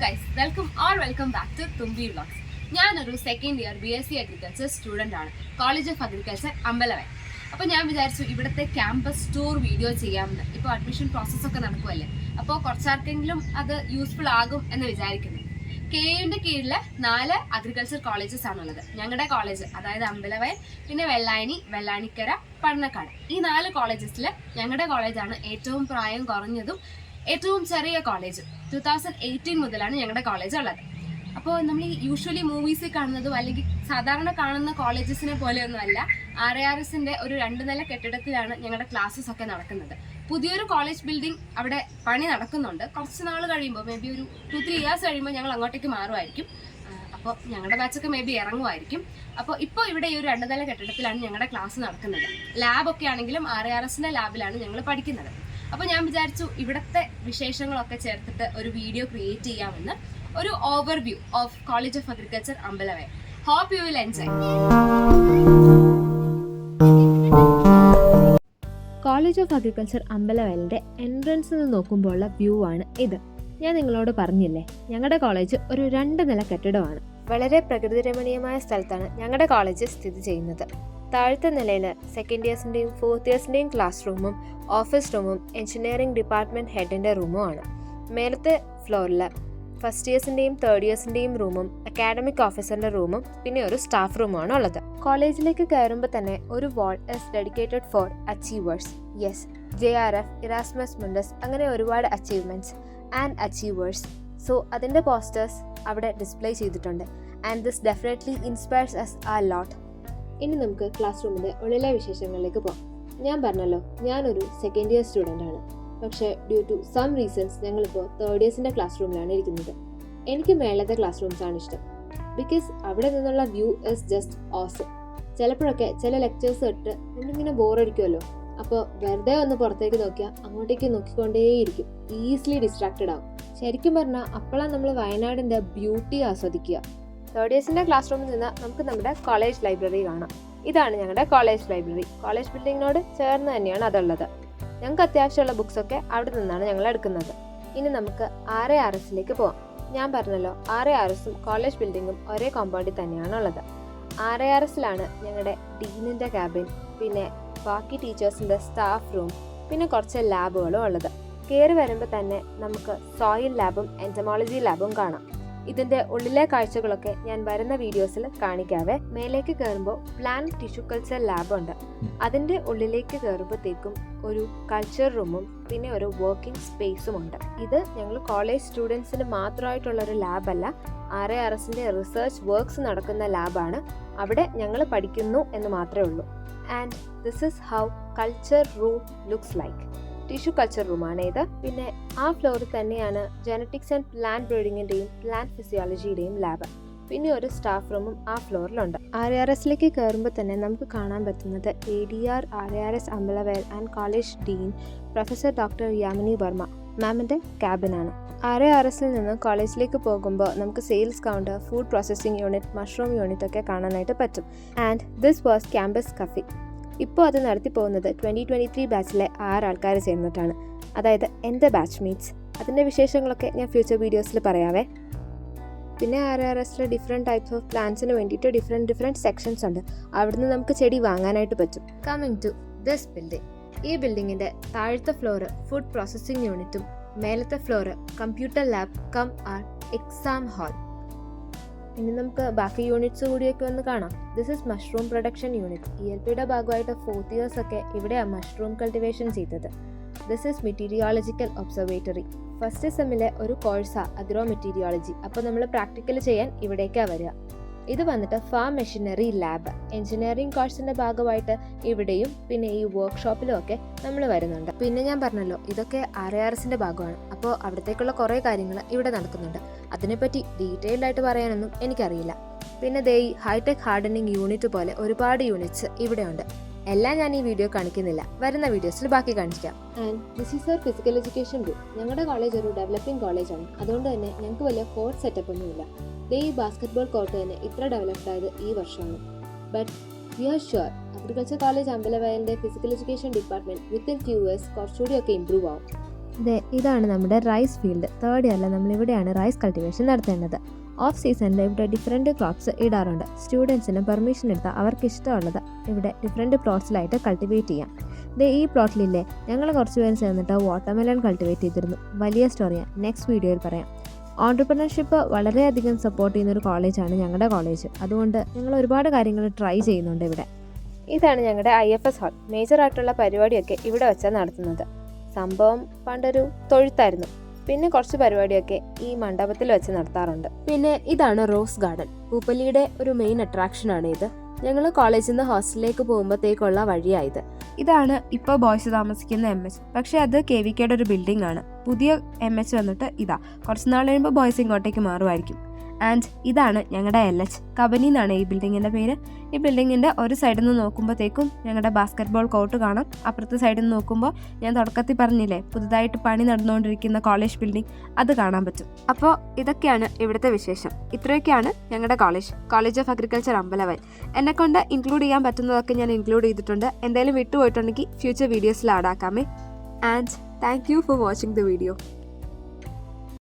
Guys, welcome back to തുമ്പി vlogs. ഞാനൊരു second year BSc agriculture student ആണ്, college of agriculture Ambalavayal. അപ്പോൾ ഞാൻ വിചാരിച്ചു ഇവിടുത്തെ ക്യാമ്പസ് ടൂർ വീഡിയോ ചെയ്യാമെന്ന്. ഇപ്പോൾ അഡ്മിഷൻ പ്രോസസ്സൊക്കെ നടക്കുമല്ലേ, അപ്പോൾ കുറച്ചാർക്കെങ്കിലും അത് യൂസ്ഫുൾ ആകും എന്ന് വിചാരിക്കുന്നു. KUവിൻ്റെ കീഴിൽ 4 അഗ്രികൾച്ചർ കോളേജസ് ആണുള്ളത്. ഞങ്ങളുടെ കോളേജ്, അതായത് അമ്പലവയൽ, പിന്നെ വെള്ളായണി, വെള്ളാണിക്കര, പഴനക്കാട്, ഈ 4 കോളേജസിൽ ഞങ്ങളുടെ കോളേജാണ് ഏറ്റവും പ്രായം കുറഞ്ഞതും ഏറ്റവും ചെറിയ കോളേജ്. 2018 മുതലാണ് ഞങ്ങളുടെ കോളേജ് ഉള്ളത്. അപ്പോൾ നമ്മൾ ഈ യൂഷ്വലി മൂവീസിൽ കാണുന്നതും അല്ലെങ്കിൽ സാധാരണ കാണുന്ന കോളേജസിനെ പോലെയൊന്നും അല്ല. RARSൻ്റെ ഒരു 2 നില കെട്ടിടത്തിലാണ് ഞങ്ങളുടെ ക്ലാസ്സസ് ഒക്കെ നടക്കുന്നത്. പുതിയൊരു കോളേജ് ബിൽഡിംഗ് അവിടെ പണി നടക്കുന്നുണ്ട്. കുറച്ച് നാൾ കഴിയുമ്പോൾ, മേ ബി ഒരു 2-3 ഇയേഴ്സ് കഴിയുമ്പോൾ ഞങ്ങൾ അങ്ങോട്ടേക്ക് മാറുമായിരിക്കും. അപ്പോൾ ഞങ്ങളുടെ ബാച്ചൊക്കെ മേ ബി ഇറങ്ങുമായിരിക്കും. അപ്പോൾ ഇപ്പോൾ ഇവിടെ ഈ ഒരു 2 നില കെട്ടിടത്തിലാണ് ഞങ്ങളുടെ ക്ലാസ് നടക്കുന്നത്. ലാബൊക്കെ ആണെങ്കിലും RARSൻ്റെ ലാബിലാണ് ഞങ്ങൾ പഠിക്കുന്നത്. അപ്പോൾ ഞാൻ വിചാരിച്ചു ഇവിടുത്തെ വിശേഷങ്ങളൊക്കെ ചേർത്തിട്ട് ഒരു വീഡിയോ ക്രിയേറ്റ് ചെയ്യാമെന്ന്. ഒരു overview of college of agriculture Ambalavayal. Hope you will enjoy. College of agriculture അമ്പലവയലിൻ്റെ എൻട്രൻസ് നിന്ന് നോക്കുമ്പോഴുള്ള വ്യൂ ആണ് ഇത്. ഞാൻ നിങ്ങളോട് പറഞ്ഞില്ലേ, ഞങ്ങളുടെ കോളേജ് ഒരു 2 നില കെട്ടിടമാണ്. വളരെ പ്രകൃതിരമണീയമായ സ്ഥലത്താണ് ഞങ്ങളുടെ കോളേജ് സ്ഥിതി ചെയ്യുന്നത്. താഴത്തെ നിലയിൽ സെക്കൻഡ് ഇയേഴ്സിൻ്റെയും 4th ഇയേഴ്സിൻ്റെയും ക്ലാസ് റൂമും ഓഫീസ് റൂമും എഞ്ചിനീയറിംഗ് ഡിപ്പാർട്ട്മെൻറ്റ് ഹെഡിൻ്റെ റൂമും ആണ്. മേലത്തെ ഫ്ലോറിൽ ഫസ്റ്റ് ഇയേഴ്സിൻ്റെയും 3rd ഇയേഴ്സിൻ്റെയും റൂമും അക്കാഡമിക് ഓഫീസറിൻ്റെ റൂമും പിന്നെ ഒരു സ്റ്റാഫ് റൂമാണ് ഉള്ളത്. കോളേജിലേക്ക് കയറുമ്പോൾ തന്നെ ഒരു wall is dedicated for achievers. Yes, JRF, Erasmus Mundus, അങ്ങനെ ഒരുപാട് അച്ചീവ്മെൻറ്റ്സ് ആൻഡ് അച്ചീവേഴ്സ്. സോ അതിൻ്റെ പോസ്റ്റേഴ്സ് അവിടെ ഡിസ്പ്ലേ ചെയ്തിട്ടുണ്ട്. And this definitely inspires us a lot. ഇനി നമുക്ക് ക്ലാസ് റൂമിൻ്റെ ഉള്ളിലെ വിശേഷങ്ങളിലേക്ക് പോകാം. ഞാൻ പറഞ്ഞല്ലോ, ഞാനൊരു സെക്കൻഡ് ഇയർ സ്റ്റുഡൻ്റ് ആണ്. പക്ഷേ ഡ്യൂ ടു സം റീസൺസ് ഞങ്ങളിപ്പോൾ 3rd ഇയേഴ്സിൻ്റെ ക്ലാസ് റൂമിലാണ് ഇരിക്കുന്നത്. എനിക്ക് മേളത്തെ ക്ലാസ് റൂംസ് ആണ് ഇഷ്ടം. ബിക്കോസ് അവിടെ നിന്നുള്ള വ്യൂ ഇസ് ജസ്റ്റ് ഓസം. ചിലപ്പോഴൊക്കെ ചില ലെക്ചേഴ്സ് ഇട്ട് നമ്മളിങ്ങനെ ബോറടിക്കുമല്ലോ. അപ്പോൾ വെറുതെ ഒന്ന് പുറത്തേക്ക് നോക്കിയാൽ അങ്ങോട്ടേക്ക് നോക്കിക്കൊണ്ടേയിരിക്കും, ഈസിലി ഡിസ്ട്രാക്റ്റഡ് ആവും. ശരിക്കും പറഞ്ഞാൽ അപ്പോഴാണ് നമ്മൾ വയനാടിൻ്റെ ബ്യൂട്ടി ആസ്വദിക്കുക. 3rd ഇയേഴ്സിൻ്റെ ക്ലാസ് റൂമിൽ നിന്ന് നമുക്ക് നമ്മുടെ കോളേജ് ലൈബ്രറി കാണാം. ഇതാണ് ഞങ്ങളുടെ കോളേജ് ലൈബ്രറി. കോളേജ് ബിൽഡിങ്ങിനോട് ചേർന്ന് തന്നെയാണ് അതുള്ളത്. ഞങ്ങൾക്ക് അത്യാവശ്യമുള്ള ബുക്സൊക്കെ അവിടെ നിന്നാണ് ഞങ്ങൾ എടുക്കുന്നത്. ഇനി നമുക്ക് RARSലേക്ക് പോവാം. ഞാൻ പറഞ്ഞല്ലോ, RARSും കോളേജ് ബിൽഡിങ്ങും ഒരേ കോമ്പൗണ്ടിൽ തന്നെയാണുള്ളത്. RARSലാണ് ഞങ്ങളുടെ ഡീനിൻ്റെ ക്യാബിൻ, പിന്നെ ബാക്കി ടീച്ചേഴ്സിൻ്റെ സ്റ്റാഫ് റൂം, പിന്നെ കുറച്ച് ലാബുകളും ഉള്ളത്. കയറി വരുമ്പോൾ തന്നെ നമുക്ക് സോയിൽ ലാബും എൻറ്റമോളജി ലാബും കാണാം. ഇതിൻ്റെ ഉള്ളിലെ കാഴ്ചകളൊക്കെ ഞാൻ വരുന്ന വീഡിയോസിൽ കാണിക്കാവേ. മേലേക്ക് കയറുമ്പോൾ പ്ലാന്റ് ടിഷ്യൂ കൾച്ചർ ലാബുണ്ട്. അതിൻ്റെ ഉള്ളിലേക്ക് കയറുമ്പോഴത്തേക്കും ഒരു കൾച്ചർ റൂമും പിന്നെ ഒരു വർക്കിംഗ് സ്പേസും ഉണ്ട്. ഇത് ഞങ്ങൾ കോളേജ് സ്റ്റുഡൻസിന് മാത്രമായിട്ടുള്ളൊരു ലാബല്ല, RARSൻ്റെ റിസർച്ച് വർക്ക്സ് നടക്കുന്ന ലാബാണ്. അവിടെ ഞങ്ങൾ പഠിക്കുന്നു എന്ന് മാത്രമേ ഉള്ളൂ. And this is how culture room looks like. Tissue culture റൂമാണ് ഇത്. പിന്നെ ആ ഫ്ലോറിൽ തന്നെയാണ് ജനറ്റിക്സ് ആൻഡ് പ്ലാന്റ് ബ്രീഡിങ്ങിൻ്റെയും പ്ലാന്റ് ഫിസിയോളജിയുടെയും ലാബ്. പിന്നെ ഒരു സ്റ്റാഫ് റൂമും ആ ഫ്ലോറിലുണ്ട്. RARSലേക്ക് കയറുമ്പോൾ തന്നെ നമുക്ക് കാണാൻ പറ്റുന്നത് ADR RARS Ambalavayal and college dean professor doctor Yamini Varma മാമിൻ്റെ ക്യാബിനാണ്. RARSൽ നിന്ന് കോളേജിലേക്ക് പോകുമ്പോൾ നമുക്ക് sales counter, food processing unit, mushroom unit ഒക്കെ കാണാനായിട്ട് പറ്റും. And this was campus cafe. ഇപ്പോൾ അത് നടത്തി പോകുന്നത് 2023 ബാച്ചിലെ 6 ആൾക്കാർ ചേർന്നിട്ടാണ്, അതായത് എൻ്റെ ബാച്ച്മേറ്റ്സ്. അതിൻ്റെ വിശേഷങ്ങളൊക്കെ ഞാൻ ഫ്യൂച്ചർ വീഡിയോസിൽ പറയാവേ. പിന്നെ RARSലെ ഡിഫറെൻറ്റ് ടൈപ്സ് ഓഫ് പ്ലാന്റ്സിന് വേണ്ടിയിട്ട് ഡിഫറെൻറ്റ് സെക്ഷൻസ് ഉണ്ട്. അവിടുന്ന് നമുക്ക് ചെടി വാങ്ങാനായിട്ട് പറ്റും. Coming to this building. ഈ ബിൽഡിങ്ങിൻ്റെ താഴത്തെ ഫ്ലോറ് ഫുഡ് പ്രോസസ്സിംഗ് യൂണിറ്റും മേലത്തെ floor computer lab cum exam hall. ഇനി നമുക്ക് ബാക്കി യൂണിറ്റ്സ് കൂടിയൊക്കെ ഒന്ന് കാണാം. This is mushroom production unit. ELPയുടെ ഭാഗമായിട്ട് 4th ഇയേഴ്സ് ഒക്കെ ഇവിടെയാണ് മഷ്റൂം കൾട്ടിവേഷൻ ചെയ്തത്. This is meteorological observatory. First സെമ്മിലെ ഒരു കോഴ്സാണ് അഗ്രോ മെറ്റീരിയോളജി. അപ്പോൾ നമ്മൾ പ്രാക്ടിക്കൽ ചെയ്യാൻ ഇവിടേക്കാണ് വരിക. ഇത് വന്നിട്ട് ഫാം മെഷീനറി ലാബ്. എഞ്ചിനീയറിംഗ് കോഴ്സിൻ്റെ ഭാഗമായിട്ട് ഇവിടെയും പിന്നെ ഈ വർക്ക്ഷോപ്പിലും ഒക്കെ നമ്മൾ വരുന്നുണ്ട്. പിന്നെ ഞാൻ പറഞ്ഞല്ലോ, ഇതൊക്കെ RARSൻ്റെ ഭാഗമാണ്. അപ്പോൾ അവിടത്തേക്കുള്ള കുറേ കാര്യങ്ങൾ ഇവിടെ നടക്കുന്നുണ്ട്. അതിനെപ്പറ്റി ഡീറ്റെയിൽഡ് ആയിട്ട് പറയാനൊന്നും എനിക്കറിയില്ല. പിന്നെ ദേ ഈ ഹൈടെക് ഹാർഡനിങ് യൂണിറ്റ് പോലെ ഒരുപാട് യൂണിറ്റ്സ് ഇവിടെ ഉണ്ട്. എല്ലാം ഞാൻ ഈ വീഡിയോ കാണിക്കുന്നില്ല, വരുന്ന വീഡിയോസിൽ ബാക്കി കാണിക്കാം. And this is our physical education group. ഞങ്ങളുടെ കോളേജ് ഒരു ഡെവലപ്പിംഗ് കോളേജാണ്. അതുകൊണ്ട് തന്നെ ഞങ്ങൾക്ക് വലിയ കോർട്ട് സെറ്റപ്പ് ഒന്നുമില്ല. ഈ ബാസ്കറ്റ്ബോൾ കോർട്ട് തന്നെ ഇത്ര ഡെവലപ്ഡ് ആയത് ഈ വർഷമാണ്. But we are sure agriculture college അമ്പലവയലിൻ്റെ physical education department within few years കുറച്ചുകൂടിയൊക്കെ ഇമ്പ്രൂവ് ആവും. ഇതാണ് നമ്മുടെ റൈസ് ഫീൽഡ്. തേർഡ് ഇയറിൽ നമ്മളിവിടെയാണ് റൈസ് കൾട്ടിവേഷൻ നടത്തേണ്ടത്. ഓഫ് സീസണിൽ ഇവിടെ ഡിഫറെൻറ്റ് ക്രോപ്സ് ഇടാറുണ്ട്. സ്റ്റുഡൻസിന് പെർമിഷൻ എടുത്താൽ അവർക്ക് ഇഷ്ടമുള്ളത് ഇവിടെ ഡിഫറെൻറ്റ് പ്ലോട്ട്സിലായിട്ട് കൾട്ടിവേറ്റ് ചെയ്യാം. ഈ പ്ലോട്ടിലില്ലേ, ഞങ്ങൾ കുറച്ച് പേര് ചേർന്നിട്ട് വാട്ടർമെലൺ കൾട്ടിവേറ്റ് ചെയ്തിരുന്നു. വലിയ സ്റ്റോറിയാണ്, നെക്സ്റ്റ് വീഡിയോയിൽ പറയാം. ഓൺട്രപ്രണർഷിപ്പ് വളരെയധികം സപ്പോർട്ട് ചെയ്യുന്നൊരു കോളേജാണ് ഞങ്ങളുടെ കോളേജ്. അതുകൊണ്ട് ഞങ്ങൾ ഒരുപാട് കാര്യങ്ങൾ ട്രൈ ചെയ്യുന്നുണ്ട് ഇവിടെ. ഇതാണ് ഞങ്ങളുടെ IFS ഹാൾ. മേജറായിട്ടുള്ള പരിപാടിയൊക്കെ ഇവിടെ വെച്ചാണ് നടത്തുന്നത്. സംഭവം പണ്ടൊരു തൊഴുത്തായിരുന്നു. പിന്നെ കുറച്ച് പരിപാടിയൊക്കെ ഈ മണ്ഡപത്തിൽ വെച്ച് നടത്താറുണ്ട്. പിന്നെ ഇതാണ് റോസ് ഗാർഡൻ. പൂപ്പള്ളിയുടെ ഒരു മെയിൻ അട്രാക്ഷനാണ് ഇത്. ഞങ്ങൾ കോളേജിൽ നിന്ന് ഹോസ്റ്റലിലേക്ക് പോകുമ്പോഴത്തേക്കുള്ള വഴിയായത്. ഇതാണ് ഇപ്പോൾ ബോയ്സ് താമസിക്കുന്ന MS. പക്ഷേ അത് KVKയുടെ ഒരു ബിൽഡിംഗ് ആണ്. പുതിയ MS വന്നിട്ട് ഇതാ. കുറച്ച് നാൾ കഴിയുമ്പോൾ ബോയ്സ് ഇങ്ങോട്ടേക്ക് മാറുമായിരിക്കും. ആൻഡ് ഇതാണ് ഞങ്ങളുടെ LH. കബനി എന്നാണ് ഈ ബിൽഡിങ്ങിൻ്റെ പേര്. ഈ ബിൽഡിങ്ങിൻ്റെ ഒരു സൈഡിൽ നിന്ന് നോക്കുമ്പോഴത്തേക്കും ഞങ്ങളുടെ ബാസ്കറ്റ്ബോൾ കോർട്ട് കാണാം. അപ്പുറത്തെ സൈഡിൽ നിന്ന് നോക്കുമ്പോൾ ഞാൻ തുടക്കത്തിൽ പറഞ്ഞില്ലേ, പുതുതായിട്ട് പണി നടന്നുകൊണ്ടിരിക്കുന്ന കോളേജ് ബിൽഡിംഗ്, അത് കാണാൻ പറ്റും. അപ്പോൾ ഇതൊക്കെയാണ് ഇവിടുത്തെ വിശേഷം. ഇത്രയൊക്കെയാണ് ഞങ്ങളുടെ കോളേജ് ഓഫ് അഗ്രികൾച്ചർ അമ്പലവയൽ. എന്നെക്കൊണ്ട് ഇൻക്ലൂഡ് ചെയ്യാൻ പറ്റുന്നതൊക്കെ ഞാൻ ഇൻക്ലൂഡ് ചെയ്തിട്ടുണ്ട്. എന്തെങ്കിലും വിട്ടുപോയിട്ടുണ്ടെങ്കിൽ ഫ്യൂച്ചർ വീഡിയോസിൽ ആഡ് ആക്കാമേ. And thank you for watching the video.